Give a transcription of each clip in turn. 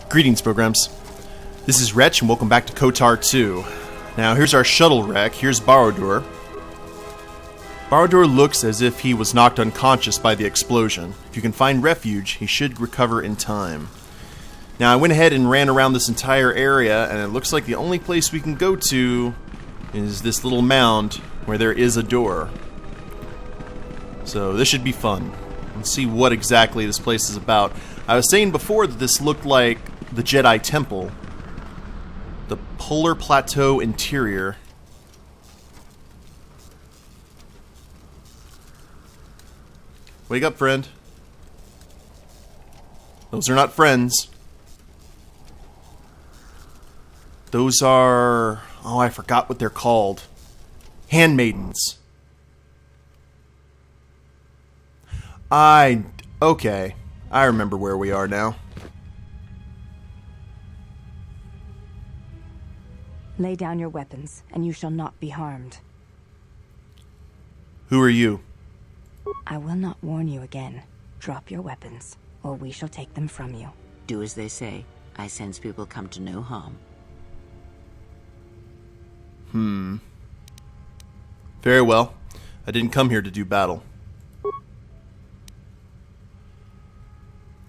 Greetings, programs. This is Wretch, and welcome back to KOTOR II. Now, here's our shuttle wreck. Here's Barad-dûr. Barad-dûr looks as if he was knocked unconscious by the explosion. If you can find refuge, he should recover in time. Now, I went ahead and ran around this entire area, and it looks like the only place we can go to is this little mound where there is a door. So, this should be fun. Let's see what exactly this place is about. I was saying before that this looked like the Jedi Temple. The Polar Plateau interior. Wake up, friend. Those are not friends. Those are... oh, I forgot what they're called. Handmaidens. Okay. I remember where we are now. Lay down your weapons, and you shall not be harmed. Who are you? I will not warn you again. Drop your weapons, or we shall take them from you. Do as they say. I sense people come to no harm. Very well. I didn't come here to do battle.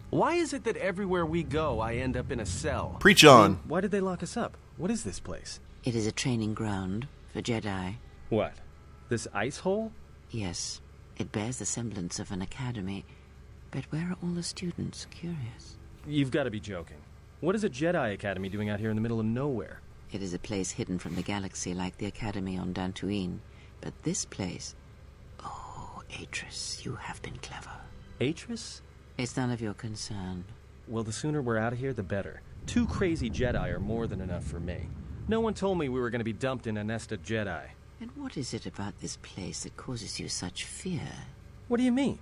Why is it that everywhere we go, I end up in a cell? Preach on. Why did they lock us up? What is this place? It is a training ground for Jedi. What? This ice hole? Yes, it bears the semblance of an academy. But where are all the students? Curious. You've got to be joking. What is a Jedi Academy doing out here in the middle of nowhere? It is a place hidden from the galaxy like the Academy on Dantooine. But this place... oh, Atris, you have been clever. Atris? It's none of your concern. Well, the sooner we're out of here, the better. 2 crazy Jedi are more than enough for me. No one told me we were going to be dumped in a nest of Jedi. And what is it about this place that causes you such fear? What do you mean?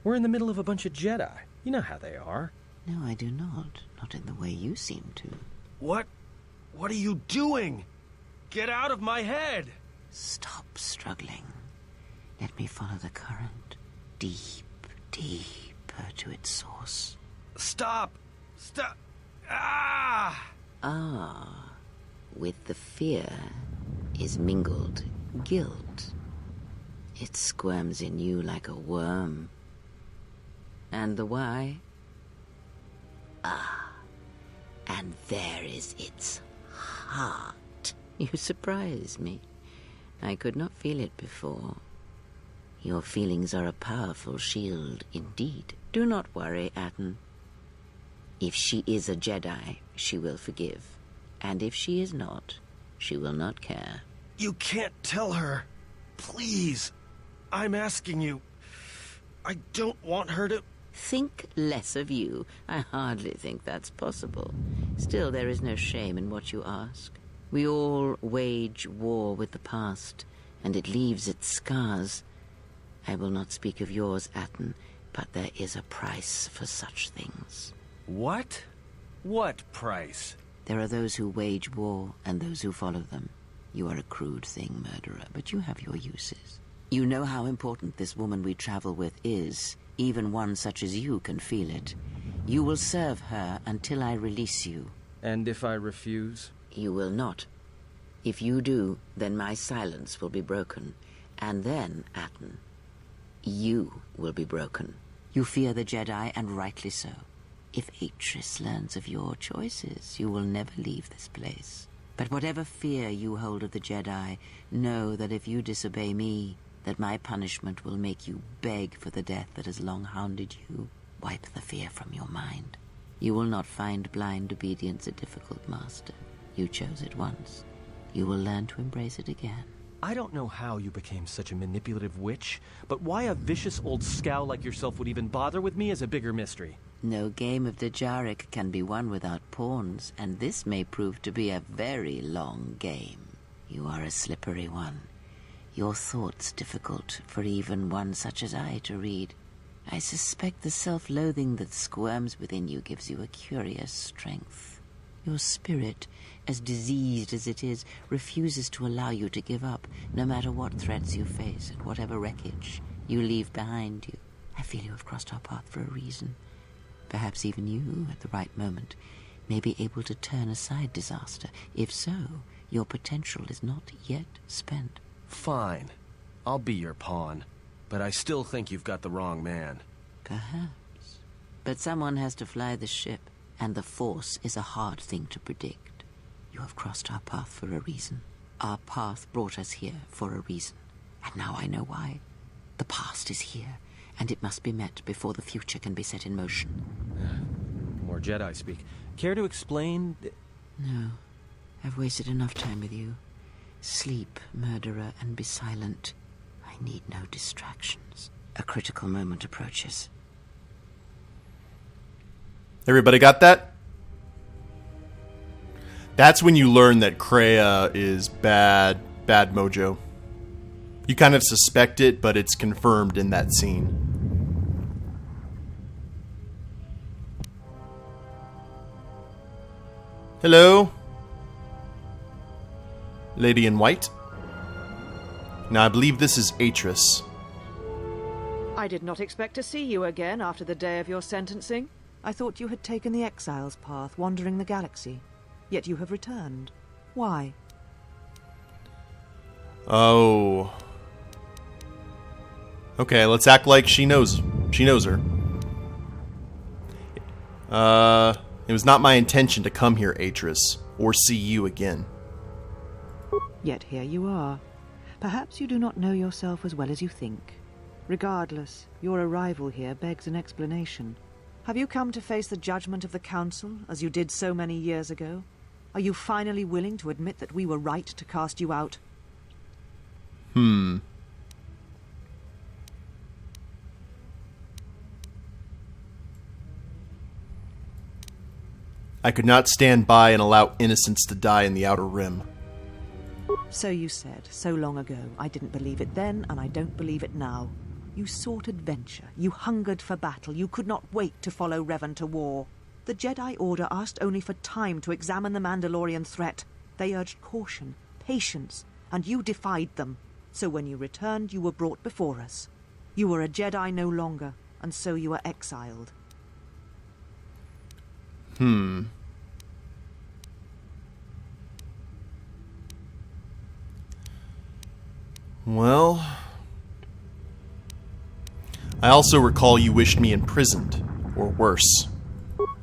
We're in the middle of a bunch of Jedi. You know how they are. No, I do not. Not in the way you seem to. What? What are you doing? Get out of my head! Stop struggling. Let me follow the current. Deeper to its source. Stop! Stop! Ah! Ah, with the fear is mingled guilt. It squirms in you like a worm. And the why? Ah, and there is its heart. You surprise me. I could not feel it before. Your feelings are a powerful shield indeed. Do not worry, Atten. If she is a Jedi, she will forgive. And if she is not, she will not care. You can't tell her. Please. I'm asking you. I don't want her to... Think less of you. I hardly think that's possible. Still, there is no shame in what you ask. We all wage war with the past, and it leaves its scars. I will not speak of yours, Atten, but there is a price for such things. What? What price? There are those who wage war and those who follow them. You are a crude thing, murderer, but you have your uses. You know how important this woman we travel with is. Even one such as you can feel it. You will serve her until I release you. And if I refuse? You will not. If you do, then my silence will be broken. And then, Atten, you will be broken. You fear the Jedi, and rightly so. If Atris learns of your choices, you will never leave this place. But whatever fear you hold of the Jedi, know that if you disobey me, that my punishment will make you beg for the death that has long hounded you. Wipe the fear from your mind. You will not find blind obedience a difficult master. You chose it once. You will learn to embrace it again. I don't know how you became such a manipulative witch, but why a vicious old scowl like yourself would even bother with me is a bigger mystery. No game of Djarik can be won without pawns, and this may prove to be a very long game. You are a slippery one. Your thoughts difficult for even one such as I to read. I suspect the self-loathing that squirms within you gives you a curious strength. Your spirit, as diseased as it is, refuses to allow you to give up, no matter what threats you face and whatever wreckage you leave behind you. I feel you have crossed our path for a reason. Perhaps even you, at the right moment, may be able to turn aside disaster. If so, your potential is not yet spent. Fine. I'll be your pawn. But I still think you've got the wrong man. Perhaps. But someone has to fly the ship, and the Force is a hard thing to predict. You have crossed our path for a reason. Our path brought us here for a reason. And now I know why. The past is here, and it must be met before the future can be set in motion. More Jedi speak. Care to explain? No. I've wasted enough time with you. Sleep, murderer, and be silent. I need no distractions. A critical moment approaches. Everybody got that? That's when you learn that Kreia is bad mojo. You kind of suspect it, but it's confirmed in that scene. Hello? Lady in white? Now, I believe this is Atris. I did not expect to see you again after the day of your sentencing. I thought you had taken the Exile's path, wandering the galaxy. Yet you have returned. Why? Oh. Okay, let's act like she knows her. It was not my intention to come here, Atris, or see you again. Yet here you are. Perhaps you do not know yourself as well as you think. Regardless, your arrival here begs an explanation. Have you come to face the judgment of the Council, as you did so many years ago? Are you finally willing to admit that we were right to cast you out? I could not stand by and allow innocents to die in the Outer Rim. So you said, so long ago. I didn't believe it then, and I don't believe it now. You sought adventure. You hungered for battle. You could not wait to follow Revan to war. The Jedi Order asked only for time to examine the Mandalorian threat. They urged caution, patience, and you defied them. So when you returned, you were brought before us. You were a Jedi no longer, and so you were exiled. Well, I also recall you wished me imprisoned, or worse.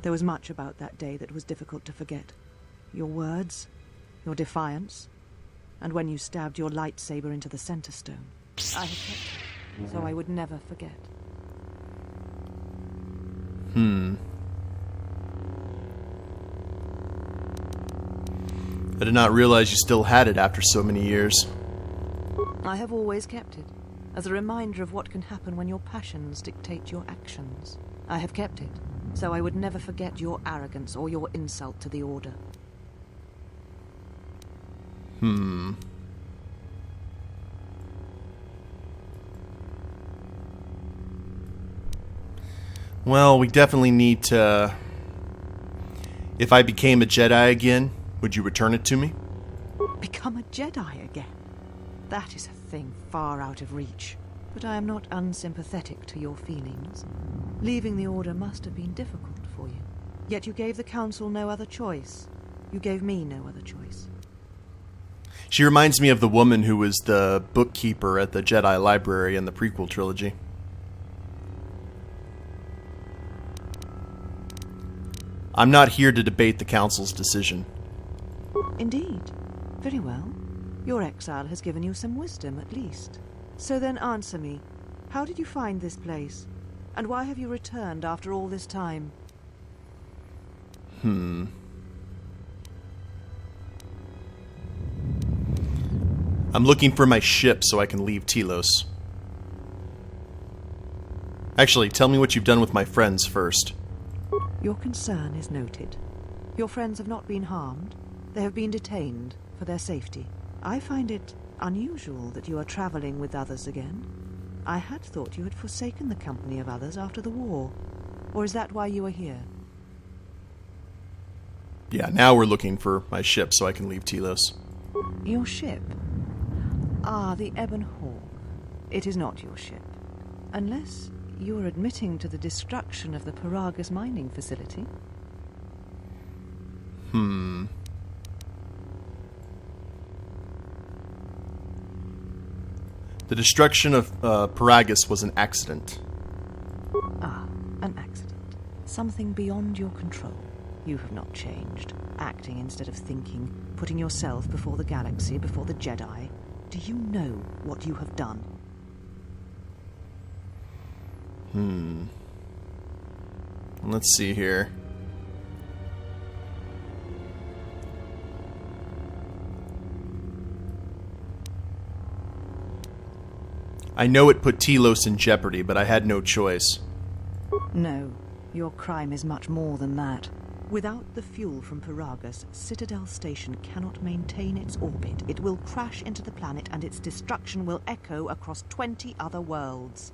There was much about that day that was difficult to forget. Your words, your defiance, and when you stabbed your lightsaber into the center stone. I have kept it, so I would never forget. I did not realize you still had it after so many years. I have always kept it, as a reminder of what can happen when your passions dictate your actions. I have kept it, so I would never forget your arrogance or your insult to the Order. Well, we definitely need to... If I became a Jedi again, would you return it to me? Become a Jedi again? That is a thing far out of reach. But I am not unsympathetic to your feelings. Leaving the Order must have been difficult for you. Yet you gave the Council no other choice. You gave me no other choice. She reminds me of the woman who was the bookkeeper at the Jedi Library in the prequel trilogy. I'm not here to debate the Council's decision. Indeed. Very well. Your exile has given you some wisdom, at least. So then answer me. How did you find this place? And why have you returned after all this time? I'm looking for my ship so I can leave Telos. Actually, tell me what you've done with my friends first. Your concern is noted. Your friends have not been harmed. They have been detained for their safety. I find it unusual that you are traveling with others again. I had thought you had forsaken the company of others after the war. Or is that why you are here? Yeah, now we're looking for my ship so I can leave Telos. Your ship? Ah, the Ebon Hawk. It is not your ship. Unless you are admitting to the destruction of the Paragus mining facility. The destruction of Paragus was an accident. Ah, an accident. Something beyond your control. You have not changed. Acting instead of thinking, putting yourself before the galaxy, before the Jedi. Do you know what you have done? Let's see here. I know it put Telos in jeopardy, but I had no choice. No, your crime is much more than that. Without the fuel from Paragus, Citadel Station cannot maintain its orbit. It will crash into the planet and its destruction will echo across 20 other worlds.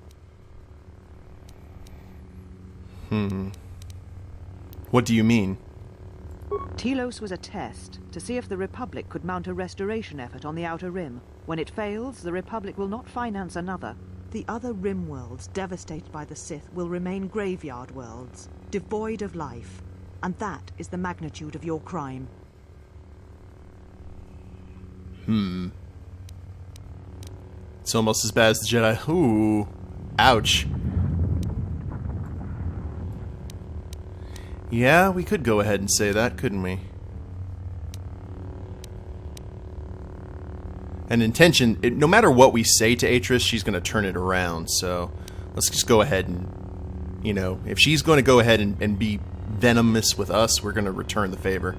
What do you mean? Telos was a test to see if the Republic could mount a restoration effort on the Outer Rim. When it fails, the Republic will not finance another. The other Rim worlds, devastated by the Sith, will remain graveyard worlds, devoid of life. And that is the magnitude of your crime. It's almost as bad as the Jedi. Ooh. Ouch. Yeah, we could go ahead and say that, couldn't we? And intention, no matter what we say to Atris, she's going to turn it around. So let's just go ahead and, you know, if she's going to go ahead and be venomous with us, we're going to return the favor.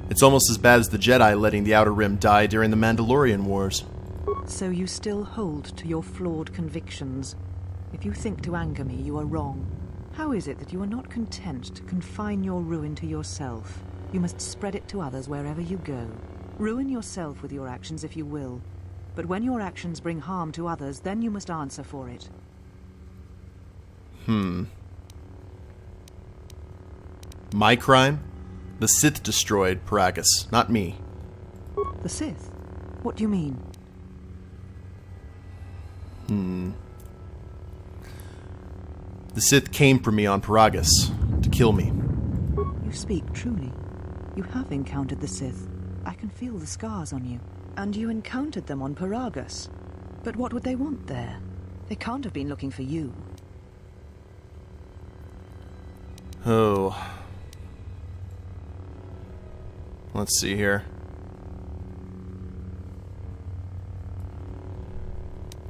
It's almost as bad as the Jedi letting the Outer Rim die during the Mandalorian Wars. So you still hold to your flawed convictions. If you think to anger me, you are wrong. How is it that you are not content to confine your ruin to yourself? You must spread it to others wherever you go. Ruin yourself with your actions if you will. But when your actions bring harm to others, then you must answer for it. My crime? The Sith destroyed Paragus, not me. The Sith? What do you mean? The Sith came for me on Paragus to kill me. You speak truly. You have encountered the Sith. I can feel the scars on you. And you encountered them on Paragus. But what would they want there? They can't have been looking for you. Oh. Let's see here.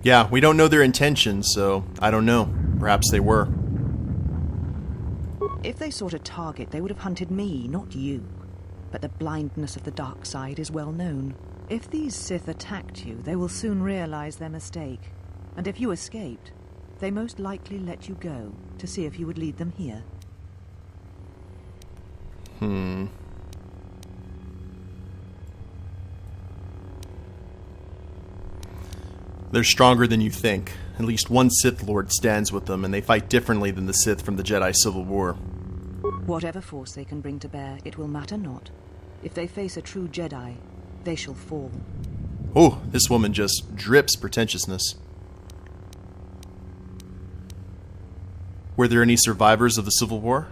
Yeah, we don't know their intentions, so I don't know. Perhaps they were. If they sought a target, they would have hunted me, not you. But the blindness of the dark side is well known. If these Sith attacked you, they will soon realize their mistake. And if you escaped, they most likely let you go to see if you would lead them here. They're stronger than you think. At least one Sith Lord stands with them, and they fight differently than the Sith from the Jedi Civil War. Whatever force they can bring to bear, it will matter not. If they face a true Jedi, they shall fall. Oh, this woman just drips pretentiousness. Were there any survivors of the Civil War?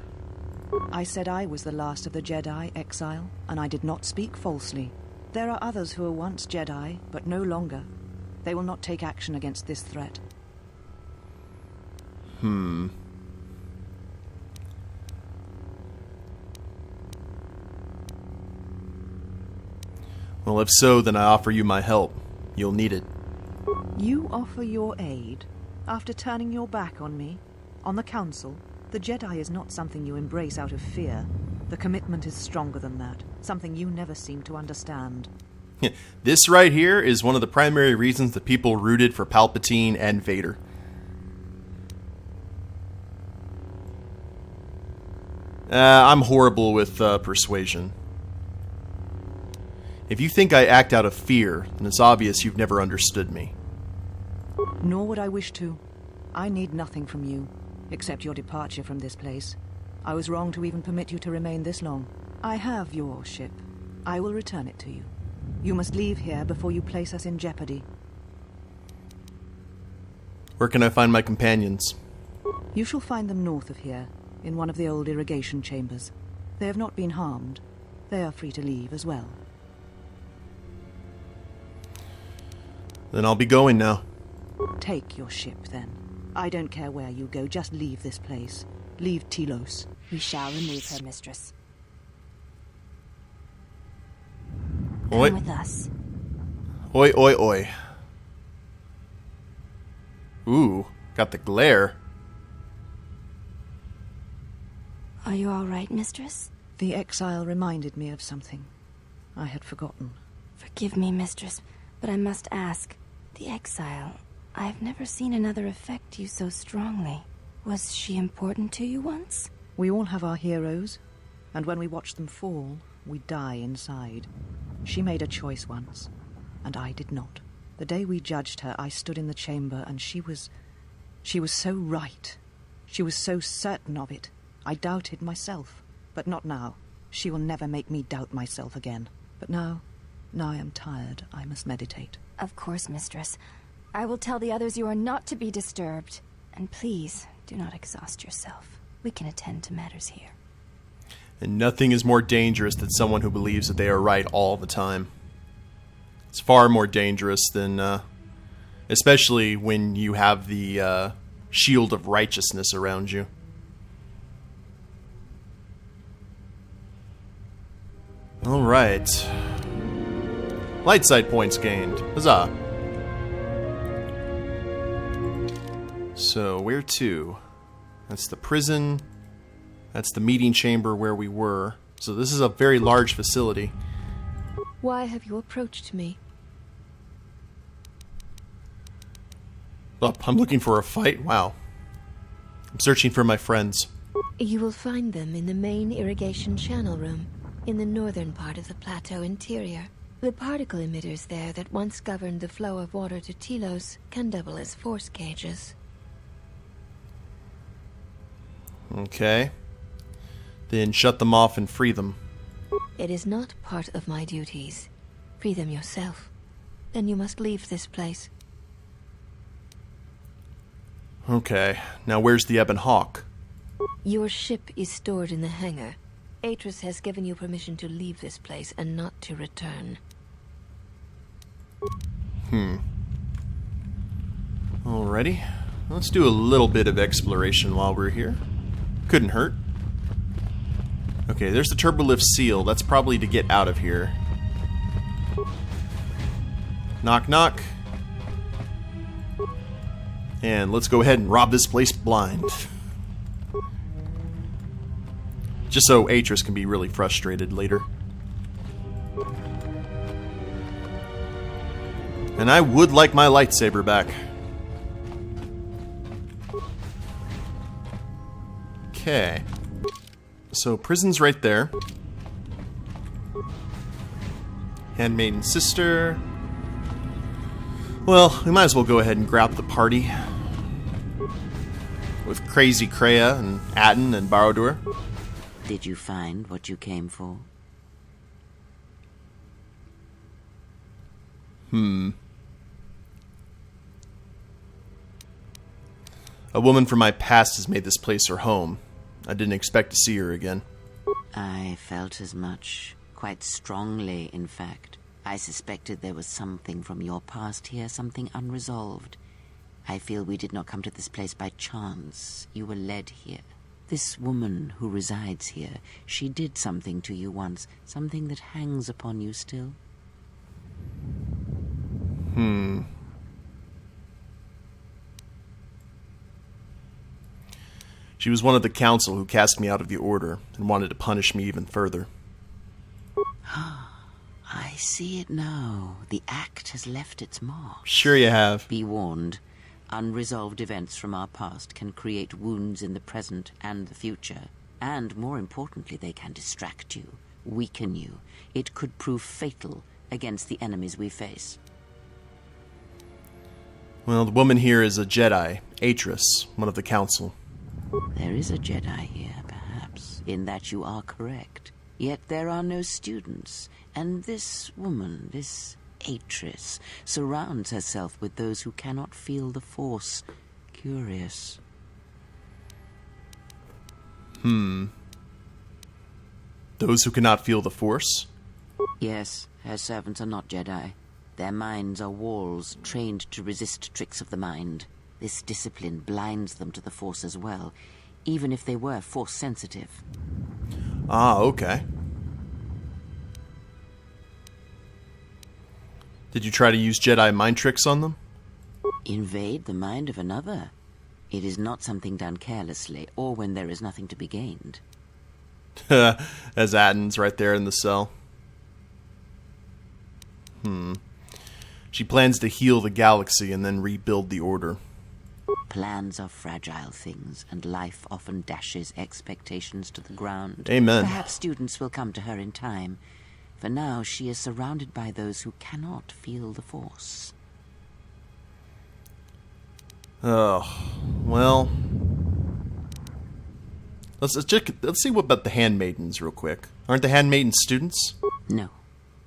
I said I was the last of the Jedi, Exile, and I did not speak falsely. There are others who were once Jedi, but no longer. They will not take action against this threat. Well, if so, then I offer you my help. You'll need it. You offer your aid after turning your back on me? On the Council? The Jedi is not something you embrace out of fear. The commitment is stronger than that, something you never seem to understand. This right here is one of the primary reasons that people rooted for Palpatine and Vader. I'm horrible with persuasion. If you think I act out of fear, then it's obvious you've never understood me. Nor would I wish to. I need nothing from you, except your departure from this place. I was wrong to even permit you to remain this long. I have your ship. I will return it to you. You must leave here before you place us in jeopardy. Where can I find my companions? You shall find them north of here, in one of the old irrigation chambers. They have not been harmed. They are free to leave as well. Then I'll be going now. Take your ship, then. I don't care where you go, just leave this place. Leave Telos. We shall remove her, mistress. Oi. Come with us. Oi, oi, oi. Ooh, got the glare. Are you all right, mistress? The exile reminded me of something I had forgotten. Forgive me, mistress, but I must ask. The exile, I've never seen another affect you so strongly. Was she important to you once? We all have our heroes, and when we watch them fall, we die inside. She made a choice once, and I did not. The day we judged her, I stood in the chamber, and she was so right. She was so certain of it. I doubted myself, but not now. She will never make me doubt myself again. But now I am tired. I must meditate. Of course, mistress. I will tell the others you are not to be disturbed. And please, do not exhaust yourself. We can attend to matters here. And nothing is more dangerous than someone who believes that they are right all the time. It's far more dangerous than, especially when you have the shield of righteousness around you. Alright. Light side points gained. Huzzah. So, where to? That's the prison. That's the meeting chamber where we were. So this is a very large facility. Why have you approached me? Oh, I'm looking for a fight? Wow. I'm searching for my friends. You will find them in the main irrigation channel room, in the northern part of the plateau interior. The particle emitters there that once governed the flow of water to Telos can double as force cages. Okay. Then shut them off and free them. It is not part of my duties. Free them yourself. Then you must leave this place. Okay. Now where's the Ebon Hawk? Your ship is stored in the hangar. Atris has given you permission to leave this place and not to return. Alrighty. Let's do a little bit of exploration while we're here. Couldn't hurt. Okay, there's the turbolift seal. That's probably to get out of here. Knock, knock. And let's go ahead and rob this place blind. Just so Atris can be really frustrated later. And I would like my lightsaber back. Okay. So prison's right there. Handmaiden sister. Well, we might as well go ahead and grab the party. With crazy Kreia and Atten and Barad-dûr. Did you find what you came for? A woman from my past has made this place her home. I didn't expect to see her again. I felt as much. Quite strongly, in fact. I suspected there was something from your past here, something unresolved. I feel we did not come to this place by chance. You were led here. This woman who resides here, she did something to you once, something that hangs upon you still. She was one of the council who cast me out of the order and wanted to punish me even further. I see it now. The act has left its mark. Sure you have. Be warned. Unresolved events from our past can create wounds in the present and the future. And more importantly, they can distract you, weaken you. It could prove fatal against the enemies we face. Well, the woman here is a Jedi, Atris, one of the council. There is a Jedi here, perhaps, in that you are correct. Yet there are no students, and this woman, this Atris, surrounds herself with those who cannot feel the Force. Curious. Those who cannot feel the Force? Yes, her servants are not Jedi. Their minds are walls trained to resist tricks of the mind. This discipline blinds them to the Force as well, even if they were Force sensitive. Ah, okay. Did you try to use Jedi mind tricks on them? Invade the mind of another. It is not something done carelessly, or when there is nothing to be gained. As Atton's right there in the cell. She plans to heal the galaxy and then rebuild the Order. Plans are fragile things, and life often dashes expectations to the ground. Amen. Perhaps students will come to her in time. For now, she is surrounded by those who cannot feel the Force. Oh, well... Let's see what about the Handmaidens real quick. Aren't the Handmaidens students? No.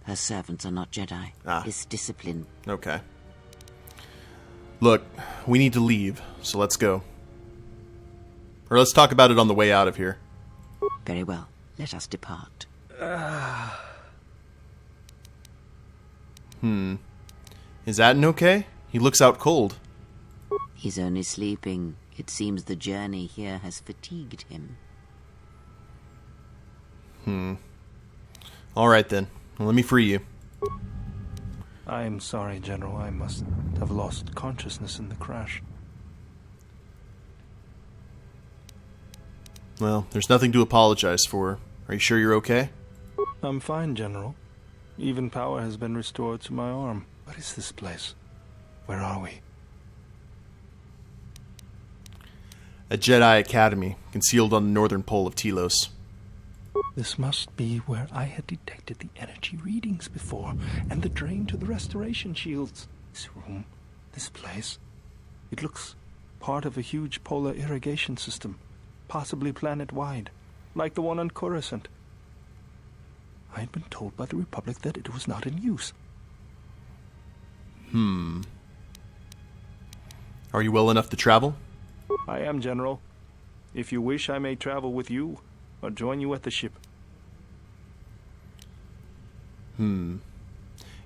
Her servants are not Jedi. Ah. This discipline... Okay. Look, we need to leave, so let's go. Or let's talk about it on the way out of here. Very well. Let us depart. Is Atton okay? He looks out cold. He's only sleeping. It seems the journey here has fatigued him. Alright then. Well, let me free you. I'm sorry, General. I must have lost consciousness in the crash. Well, there's nothing to apologize for. Are you sure you're okay? I'm fine, General. Even power has been restored to my arm. What is this place? Where are we? A Jedi Academy, concealed on the northern pole of Telos. This must be where I had detected the energy readings before, and the drain to the restoration shields. This room, this place, it looks part of a huge polar irrigation system, possibly planet-wide, like the one on Coruscant. I had been told by the Republic that it was not in use. Are you well enough to travel? I am, General. If you wish, I may travel with you, or join you at the ship.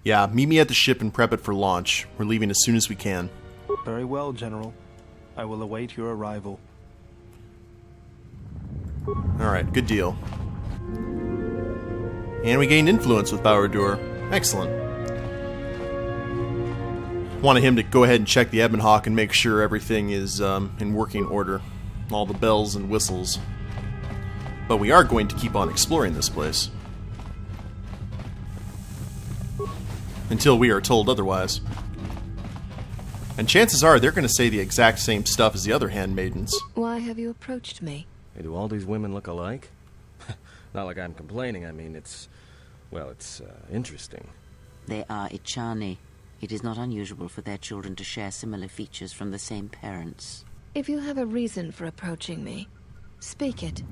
Yeah, meet me at the ship and prep it for launch. We're leaving as soon as we can. Very well, General. I will await your arrival. Alright, good deal. And we gained influence with Bauer. Excellent. Wanted him to go ahead and check the Ebon Hawk and make sure everything is in working order. All the bells and whistles. But we are going to keep on exploring this place. Until we are told otherwise. And chances are they're going to say the exact same stuff as the other Handmaidens. Why have you approached me? Hey, do all these women look alike? Not like I'm complaining, I mean, it's interesting. They are Ichani. It is not unusual for their children to share similar features from the same parents. If you have a reason for approaching me, speak it.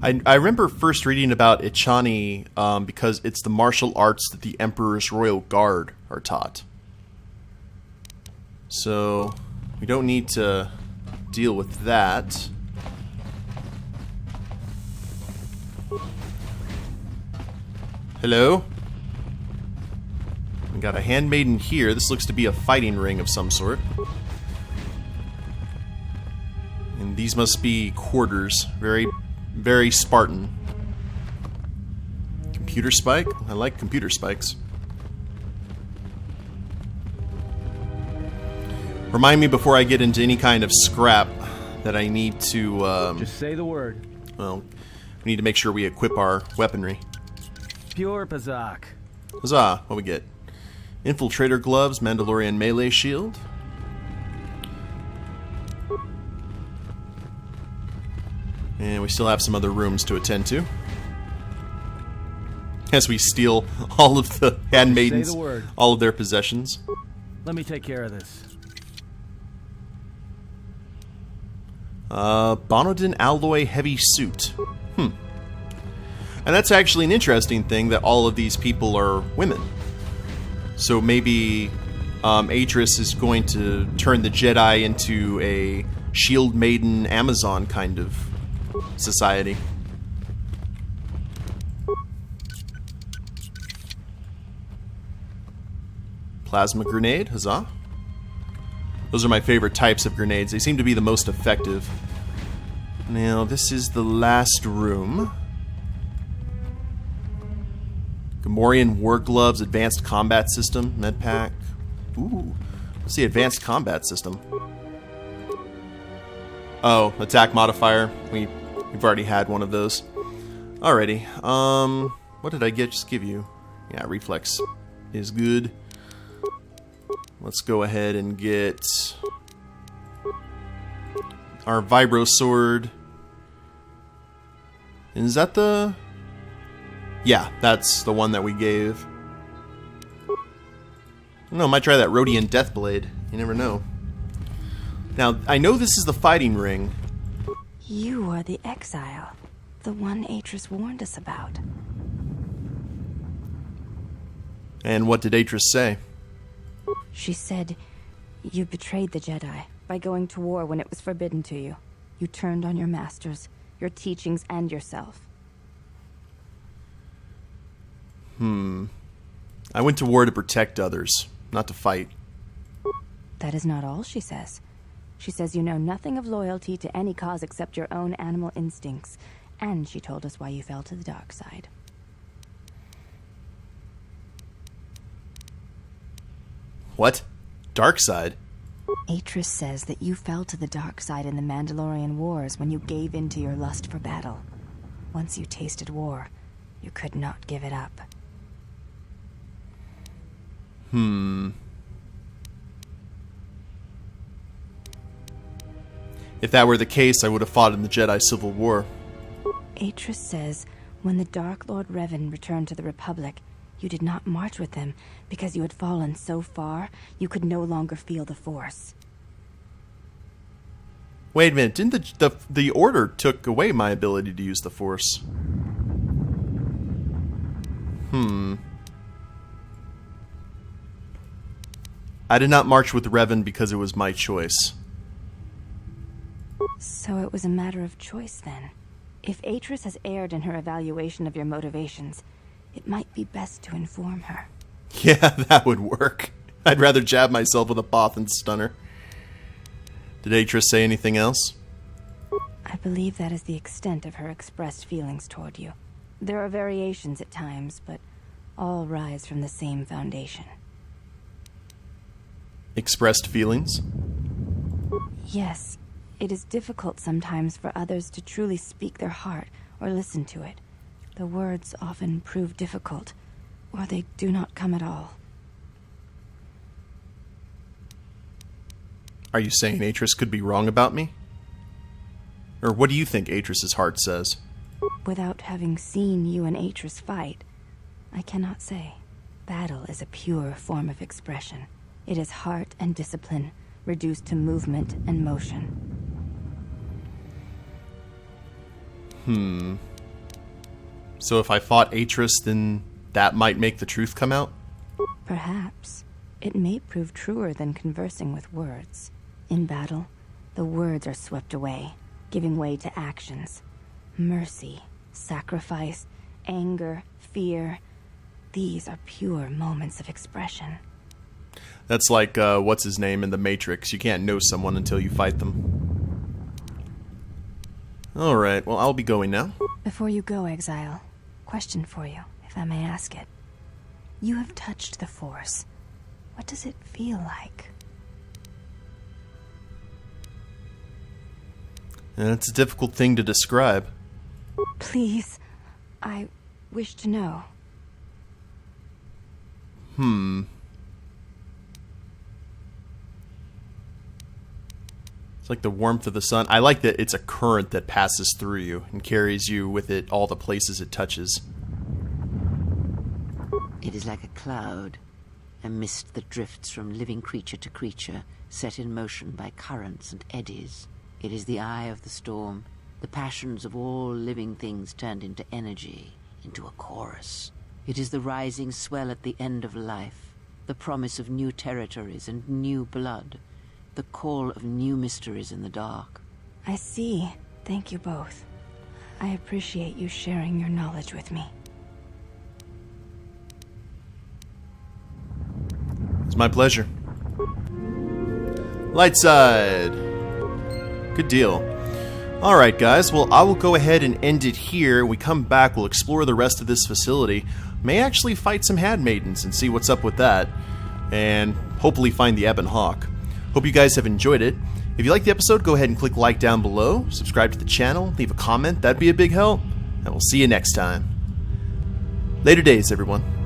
I remember first reading about Ichani because it's the martial arts that the Emperor's Royal Guard are taught. So, we don't need to deal with that. Hello? We got a handmaiden here. This looks to be a fighting ring of some sort. And these must be quarters. Very, very Spartan. Computer spike? I like computer spikes. Remind me before I get into any kind of scrap that I need to, Just say the word. well, we need to make sure we equip our weaponry. Pure Pazak. Huzzah! What we get? Infiltrator gloves, Mandalorian melee shield. And we still have some other rooms to attend to. As we steal all of the handmaidens, Say the word. all of their possessions. Let me take care of this. Bonodin alloy heavy suit. And that's actually an interesting thing that all of these people are women. So maybe Atris is going to turn the Jedi into a shield maiden Amazon kind of society. Plasma grenade, huzzah. Those are my favorite types of grenades. They seem to be the most effective. Now, this is the last room. Gamorrean War Gloves, Advanced Combat System, Med Pack. Ooh, what's the Advanced Combat System? Oh, attack modifier. We've already had one of those. Alrighty. What did I just give you? Yeah, reflex is good. Let's go ahead and get our Vibro Sword. Is that the... Yeah, that's the one that we gave. No, I might try that Rhodian Deathblade. You never know. Now, I know this is the fighting ring. You are the Exile. The one Atris warned us about. And what did Atris say? She said, you betrayed the Jedi by going to war when it was forbidden to you. You turned on your masters, your teachings, and yourself. I went to war to protect others, not to fight. That is not all she says. She says you know nothing of loyalty to any cause except your own animal instincts, and she told us why you fell to the dark side. What? Dark side? Atris says that you fell to the dark side in the Mandalorian Wars when you gave in to your lust for battle. Once you tasted war, you could not give it up. If that were the case, I would have fought in the Jedi Civil War. Atris says when the Dark Lord Revan returned to the Republic, you did not march with them because you had fallen so far you could no longer feel the Force. Wait a minute, didn't the Order took away my ability to use the Force? I did not march with Revan because it was my choice. So it was a matter of choice then. If Atris has erred in her evaluation of your motivations, it might be best to inform her. Yeah, that would work. I'd rather jab myself with a Bothan stunner. Did Atris say anything else? I believe that is the extent of her expressed feelings toward you. There are variations at times, but all rise from the same foundation. Expressed feelings? Yes, it is difficult sometimes for others to truly speak their heart or listen to it. The words often prove difficult, or they do not come at all. Are you saying Atris could be wrong about me? Or what do you think Atris's heart says? Without having seen you and Atris fight, I cannot say. Battle is a pure form of expression. It is heart and discipline, reduced to movement and motion. So if I fought Atris, then that might make the truth come out? Perhaps. It may prove truer than conversing with words. In battle, the words are swept away, giving way to actions. Mercy, sacrifice, anger, fear. These are pure moments of expression. That's like, what's his name in The Matrix. You can't know someone until you fight them. Alright, well, I'll be going now. Before you go, Exile, question for you, if I may ask it. You have touched the Force. What does it feel like? It's a difficult thing to describe. Please, I wish to know. It's like the warmth of the sun. I like that it's a current that passes through you and carries you with it all the places it touches. It is like a cloud, a mist that drifts from living creature to creature, set in motion by currents and eddies. It is the eye of the storm, the passions of all living things turned into energy, into a chorus. It is the rising swell at the end of life, the promise of new territories and new blood, the call of new mysteries in the dark. I see. Thank you both. I appreciate you sharing your knowledge with me. my pleasure. Light side. Good deal. Alright guys, well I will go ahead and end it here. When we come back, we'll explore the rest of this facility. May actually fight some Handmaidens and see what's up with that. And hopefully find the Ebon Hawk. Hope you guys have enjoyed it. If you liked the episode, go ahead and click like down below. Subscribe to the channel, leave a comment, that'd be a big help. And we'll see you next time. Later days, everyone.